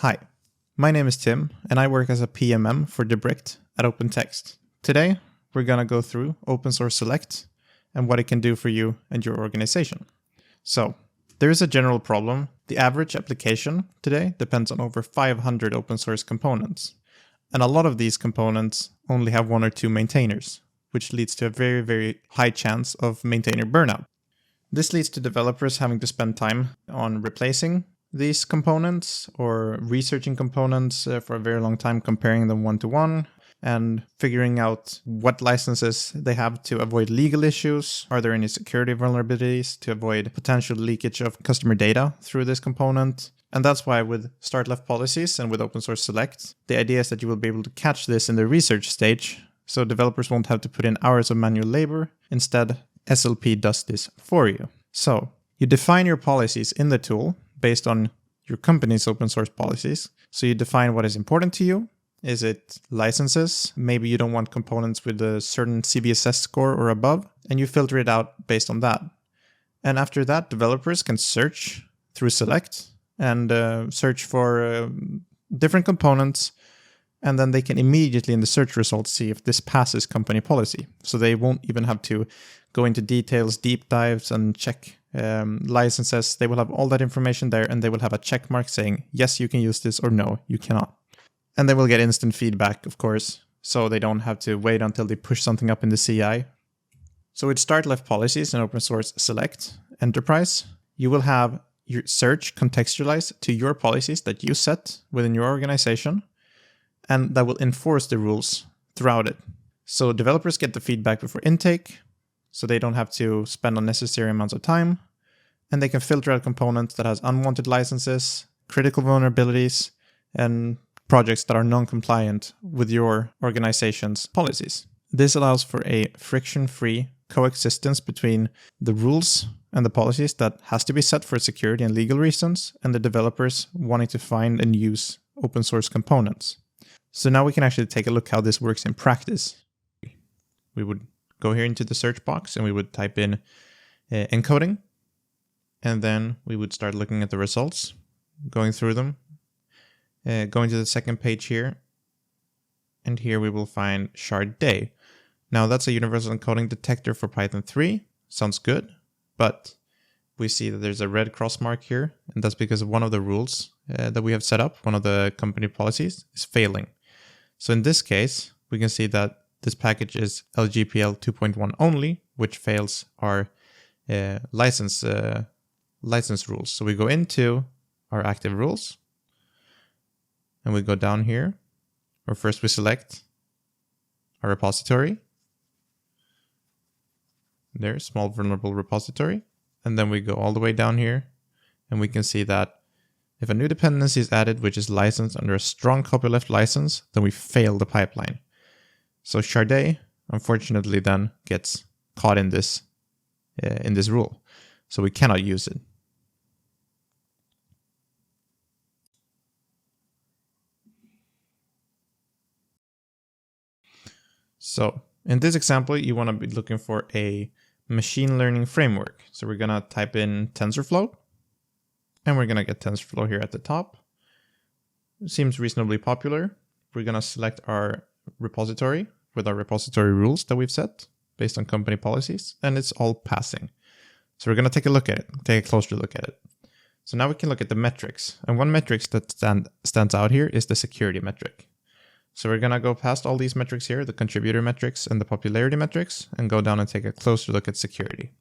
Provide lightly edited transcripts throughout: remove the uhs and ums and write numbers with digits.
Hi, my name is Tim, and I work as a PMM for Debricked at OpenText. Today, we're going to go through Open Source Select and what it can do for you and your organization. So, there is a general problem. The average application today depends on over 500 open source components. And a lot of these components only have one or two maintainers, which leads to a very, very high chance of maintainer burnout. This leads to developers having to spend time on replacing these components or researching components for a very long time, comparing them one-to-one and figuring out what licenses they have to avoid legal issues. Are there any security vulnerabilities to avoid potential leakage of customer data through this component? And that's why with start left policies and with Open Source Select, the idea is that you will be able to catch this in the research stage, so developers won't have to put in hours of manual labor. Instead, SLP does this for you. So you define your policies in the tool based on your company's open source policies. So you define what is important to you. Is it licenses? Maybe you don't want components with a certain CVSS score or above, and you filter it out based on that. And after that, developers can search through Select and search for different components, and then they can immediately in the search results see if this passes company policy. So they won't even have to go into details, deep dives, and check licenses. They will have all that information there, and they will have a check mark saying, yes, you can use this, or no, you cannot. And they will get instant feedback, of course, so they don't have to wait until they push something up in the CI. So with start left policies and Open Source Select Enterprise, you will have your search contextualized to your policies that you set within your organization, and that will enforce the rules throughout it. So developers get the feedback before intake, so they don't have to spend unnecessary amounts of time, and they can filter out components that has unwanted licenses, critical vulnerabilities, and projects that are non-compliant with your organization's policies. This allows for a friction-free coexistence between the rules and the policies that has to be set for security and legal reasons, and the developers wanting to find and use open source components. So now we can actually take a look how this works in practice. We would go here into the search box and we would type in encoding, and then we would start looking at the results, going through them, going to the second page here, and here we will find shard day. Now that's a universal encoding detector for Python 3. Sounds good, but we see that there's a red cross mark here, and that's because of one of the rules that we have set up, one of the company policies, is failing. So in this case, we can see that this package is LGPL 2.1 only, which fails our license rules. So we go into our active rules, and we go down here, or first we select our repository. There's small vulnerable repository. And then we go all the way down here, and we can see that if a new dependency is added, which is licensed under a strong copyleft license, then we fail the pipeline. So Shardé, unfortunately, then gets caught in this rule. So we cannot use it. So in this example, you want to be looking for a machine learning framework. So we're going to type in TensorFlow, and we're going to get TensorFlow here at the top. It seems reasonably popular. We're going to select our repository with our repository rules that we've set based on company policies, and it's all passing. So we're going to take a look at it, take a closer look at it. So now we can look at the metrics. And one metric that stands out here is the security metric. So we're going to go past all these metrics here, the contributor metrics and the popularity metrics, and go down and take a closer look at security.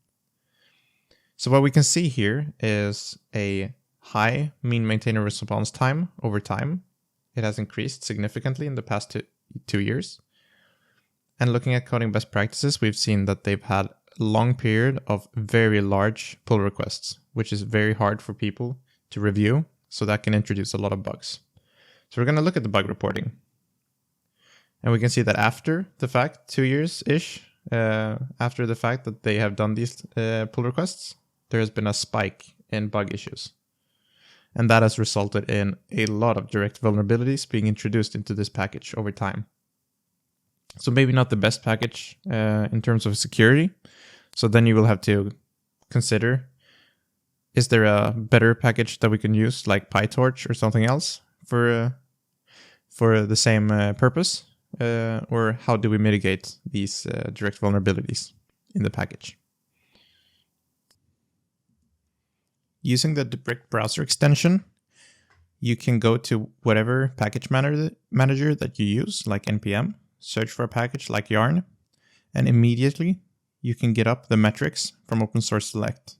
So what we can see here is a high mean maintainer response time over time. It has increased significantly in the past two years. And looking at coding best practices, we've seen that they've had a long period of very large pull requests, which is very hard for people to review. So that can introduce a lot of bugs. So we're going to look at the bug reporting. And we can see that after the fact, 2 years-ish, after the fact that they have done these pull requests, there has been a spike in bug issues. And that has resulted in a lot of direct vulnerabilities being introduced into this package over time. So maybe not the best package in terms of security. So then you will have to consider, is there a better package that we can use like PyTorch or something else for the same purpose? Or how do we mitigate these direct vulnerabilities in the package? Using the Debrict browser extension, you can go to whatever package manager that you use, like NPM, search for a package like Yarn, and immediately you can get up the metrics from Open Source Select.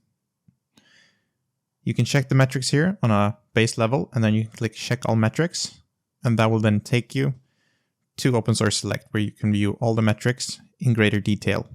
You can check the metrics here on a base level, and then you can click Check All Metrics, and that will then take you to Open Source Select, where you can view all the metrics in greater detail.